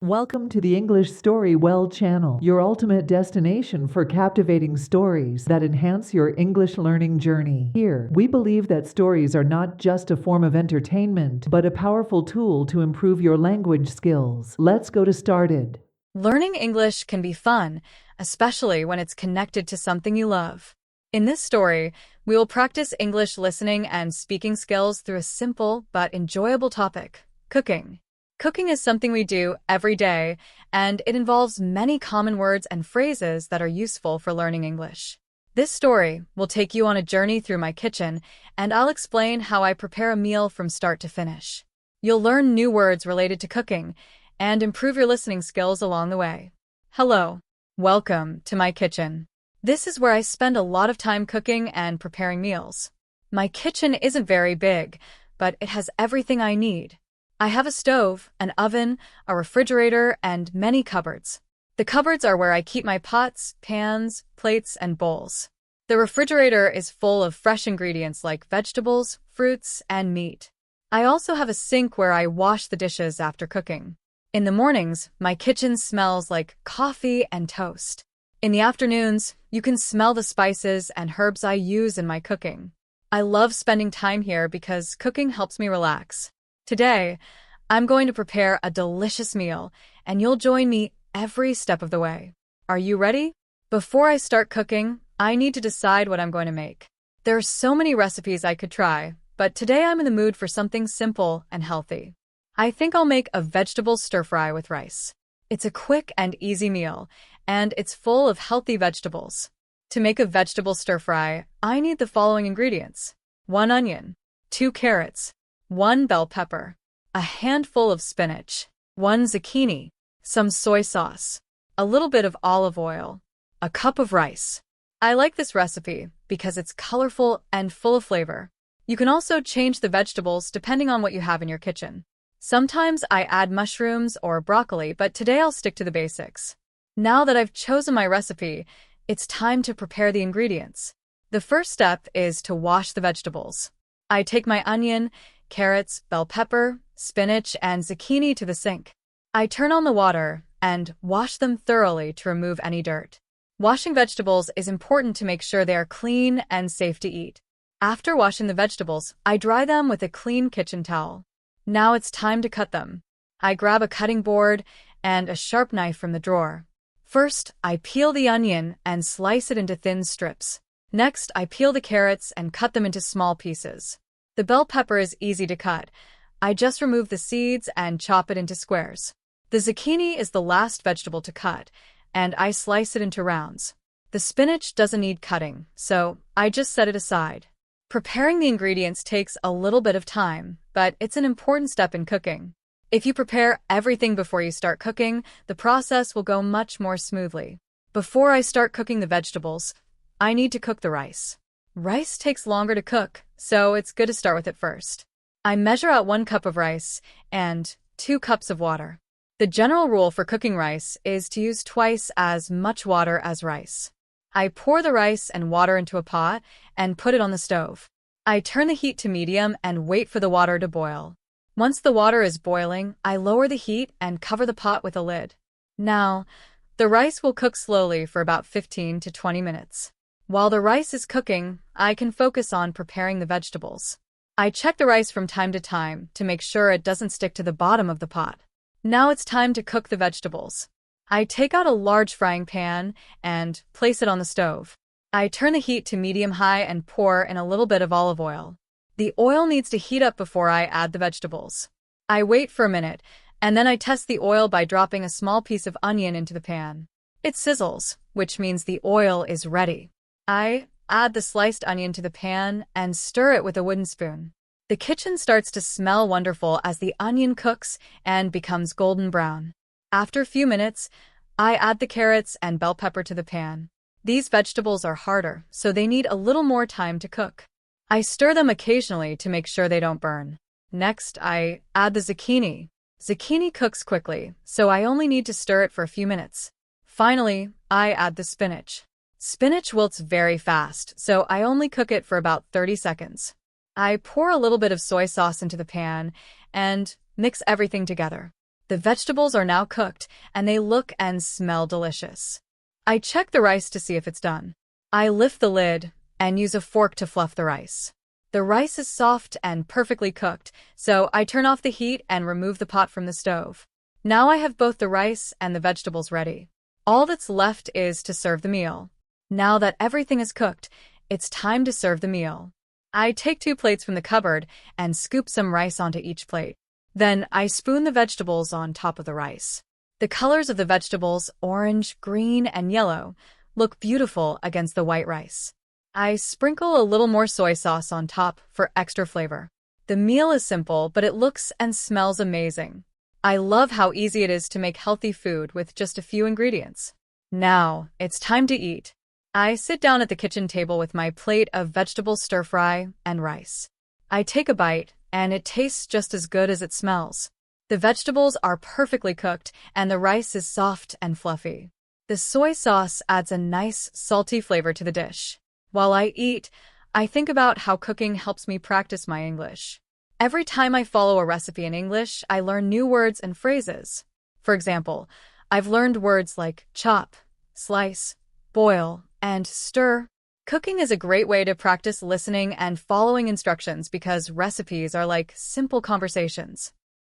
Welcome to the Englishstorywell channel, your ultimate destination for captivating stories that enhance your English learning journey. Here, we believe that stories are not just a form of entertainment, but a powerful tool to improve your language skills. Let's go to started. Learning English can be fun, especially when it's connected to something you love. In this story, we will practice English listening and speaking skills through a simple but enjoyable topic: cooking. Cooking is something we do every day, and it involves many common words and phrases that are useful for learning English. This story will take you on a journey through my kitchen, and I'll explain how I prepare a meal from start to finish. You'll learn new words related to cooking and improve your listening skills along the way. Hello, welcome to my kitchen. This is where I spend a lot of time cooking and preparing meals. My kitchen isn't very big, but it has everything I need. I have a stove, an oven, a refrigerator, and many cupboards. The cupboards are where I keep my pots, pans, plates, and bowls. The refrigerator is full of fresh ingredients like vegetables, fruits, and meat. I also have a sink where I wash the dishes after cooking. In the mornings, my kitchen smells like coffee and toast. In the afternoons, you can smell the spices and herbs I use in my cooking. I love spending time here because cooking helps me relax. Today, I'm going to prepare a delicious meal, and you'll join me every step of the way. Are you ready? Before I start cooking, I need to decide what I'm going to make. There are so many recipes I could try, but today I'm in the mood for something simple and healthy. I think I'll make a vegetable stir-fry with rice. It's a quick and easy meal, and it's full of healthy vegetables. To make a vegetable stir-fry, I need the following ingredients: 1 onion, 2 carrots, 1 bell pepper, a handful of spinach, 1 zucchini, some soy sauce, a little bit of olive oil, a cup of rice. I like this recipe because it's colorful and full of flavor. You can also change the vegetables depending on what you have in your kitchen. Sometimes I add mushrooms or broccoli, but today I'll stick to the basics. Now that I've chosen my recipe, it's time to prepare the ingredients. The first step is to wash the vegetables. I take my onion, carrots, bell pepper, spinach, and zucchini to the sink. I turn on the water and wash them thoroughly to remove any dirt. Washing vegetables is important to make sure they are clean and safe to eat. After washing the vegetables, I dry them with a clean kitchen towel. Now it's time to cut them. I grab a cutting board and a sharp knife from the drawer. First, I peel the onion and slice it into thin strips. Next, I peel the carrots and cut them into small pieces. The bell pepper is easy to cut. I just remove the seeds and chop it into squares. The zucchini is the last vegetable to cut, and I slice it into rounds. The spinach doesn't need cutting, so I just set it aside. Preparing the ingredients takes a little bit of time, but it's an important step in cooking. If you prepare everything before you start cooking, the process will go much more smoothly. Before I start cooking the vegetables, I need to cook the rice. Rice takes longer to cook, so it's good to start with it first. I measure out 1 cup of rice and 2 cups of water. The general rule for cooking rice is to use twice as much water as rice. I pour the rice and water into a pot and put it on the stove. I turn the heat to medium and wait for the water to boil. Once the water is boiling, I lower the heat and cover the pot with a lid. Now, the rice will cook slowly for about 15 to 20 minutes. While the rice is cooking, I can focus on preparing the vegetables. I check the rice from time to time to make sure it doesn't stick to the bottom of the pot. Now it's time to cook the vegetables. I take out a large frying pan and place it on the stove. I turn the heat to medium-high and pour in a little bit of olive oil. The oil needs to heat up before I add the vegetables. I wait for a minute, and then I test the oil by dropping a small piece of onion into the pan. It sizzles, which means the oil is ready. I add the sliced onion to the pan and stir it with a wooden spoon. The kitchen starts to smell wonderful as the onion cooks and becomes golden brown. After a few minutes, I add the carrots and bell pepper to the pan. These vegetables are harder, so they need a little more time to cook. I stir them occasionally to make sure they don't burn. Next, I add the zucchini. Zucchini cooks quickly, so I only need to stir it for a few minutes. Finally, I add the spinach. Spinach wilts very fast, so I only cook it for about 30 seconds. I pour a little bit of soy sauce into the pan and mix everything together. The vegetables are now cooked, and they look and smell delicious. I check the rice to see if it's done. I lift the lid and use a fork to fluff the rice. The rice is soft and perfectly cooked, so I turn off the heat and remove the pot from the stove. Now I have both the rice and the vegetables ready. All that's left is to serve the meal. Now that everything is cooked, it's time to serve the meal. I take 2 plates from the cupboard and scoop some rice onto each plate. Then I spoon the vegetables on top of the rice. The colors of the vegetables, orange, green, and yellow, look beautiful against the white rice. I sprinkle a little more soy sauce on top for extra flavor. The meal is simple, but it looks and smells amazing. I love how easy it is to make healthy food with just a few ingredients. Now, it's time to eat. I sit down at the kitchen table with my plate of vegetable stir-fry and rice. I take a bite, and it tastes just as good as it smells. The vegetables are perfectly cooked, and the rice is soft and fluffy. The soy sauce adds a nice, salty flavor to the dish. While I eat, I think about how cooking helps me practice my English. Every time I follow a recipe in English, I learn new words and phrases. For example, I've learned words like chop, slice, boil, and stir. Cooking is a great way to practice listening and following instructions because recipes are like simple conversations.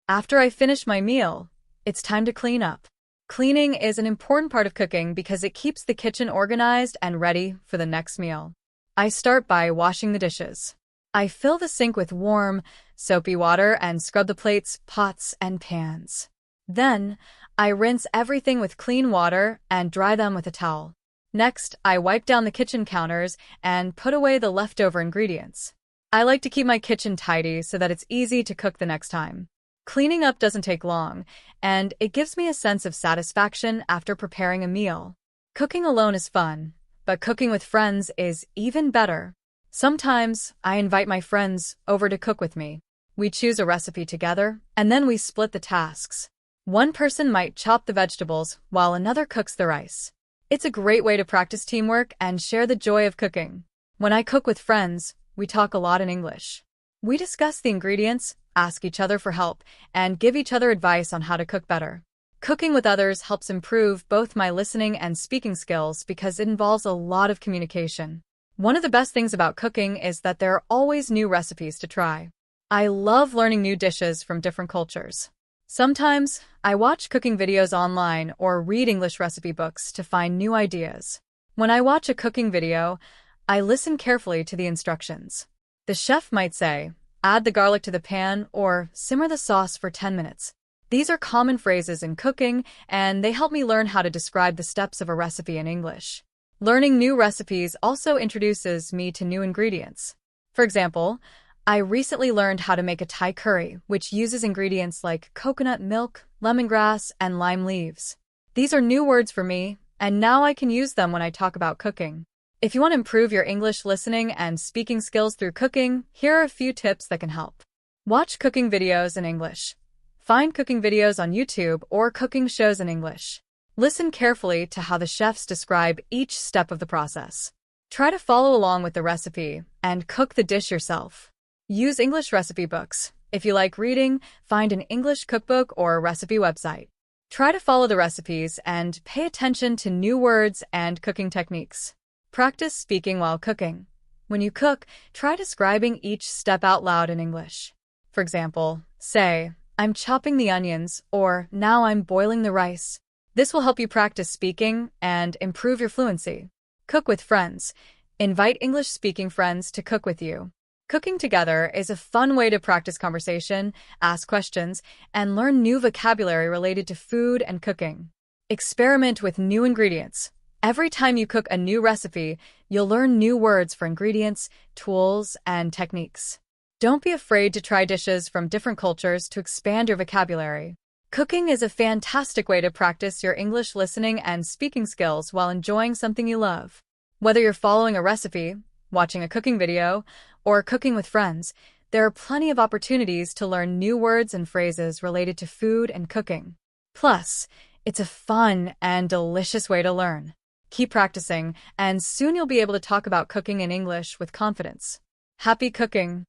After I finish my meal, it's time to clean up. Cleaning is an important part of cooking because it keeps the kitchen organized and ready for the next meal. I start by washing the dishes. I fill the sink with warm, soapy water and scrub the plates, pots, and pans. Then, I rinse everything with clean water and dry them with a towel. Next, I wipe down the kitchen counters and put away the leftover ingredients. I like to keep my kitchen tidy so that it's easy to cook the next time. Cleaning up doesn't take long, and it gives me a sense of satisfaction after preparing a meal. Cooking alone is fun, but cooking with friends is even better. Sometimes, I invite my friends over to cook with me. We choose a recipe together, and then we split the tasks. One person might chop the vegetables while another cooks the rice. It's a great way to practice teamwork and share the joy of cooking. When I cook with friends, we talk a lot in English. We discuss the ingredients, ask each other for help, and give each other advice on how to cook better. Cooking with others helps improve both my listening and speaking skills because it involves a lot of communication. One of the best things about cooking is that there are always new recipes to try. I love learning new dishes from different cultures. Sometimes, I watch cooking videos online or read English recipe books to find new ideas. When I watch a cooking video, I listen carefully to the instructions. The chef might say, add the garlic to the pan or simmer the sauce for 10 minutes. These are common phrases in cooking, and they help me learn how to describe the steps of a recipe in English. Learning new recipes also introduces me to new ingredients. For example, I recently learned how to make a Thai curry, which uses ingredients like coconut milk, lemongrass, and lime leaves. These are new words for me, and now I can use them when I talk about cooking. If you want to improve your English listening and speaking skills through cooking, here are a few tips that can help. Watch cooking videos in English. Find cooking videos on YouTube or cooking shows in English. Listen carefully to how the chefs describe each step of the process. Try to follow along with the recipe and cook the dish yourself. Use English recipe books. If you like reading, find an English cookbook or recipe website. Try to follow the recipes and pay attention to new words and cooking techniques. Practice speaking while cooking. When you cook, try describing each step out loud in English. For example, say, I'm chopping the onions, or now I'm boiling the rice. This will help you practice speaking and improve your fluency. Cook with friends. Invite English-speaking friends to cook with you. Cooking together is a fun way to practice conversation, ask questions, and learn new vocabulary related to food and cooking. Experiment with new ingredients. Every time you cook a new recipe, you'll learn new words for ingredients, tools, and techniques. Don't be afraid to try dishes from different cultures to expand your vocabulary. Cooking is a fantastic way to practice your English listening and speaking skills while enjoying something you love. Whether you're following a recipe, watching a cooking video, or cooking with friends, there are plenty of opportunities to learn new words and phrases related to food and cooking. Plus, it's a fun and delicious way to learn. Keep practicing, and soon you'll be able to talk about cooking in English with confidence. Happy cooking!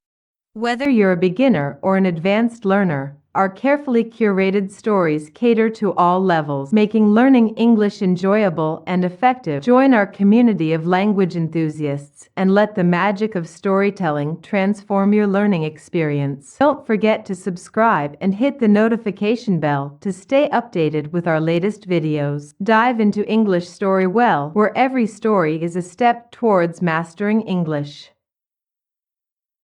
Whether you're a beginner or an advanced learner, Our carefully curated stories cater to all levels, making learning English enjoyable and effective. Join our community of language enthusiasts and let the magic of storytelling transform your learning experience. Don't forget to subscribe and hit the notification bell to stay updated with our latest videos. Dive into English Story Well, where every story is a step towards mastering English.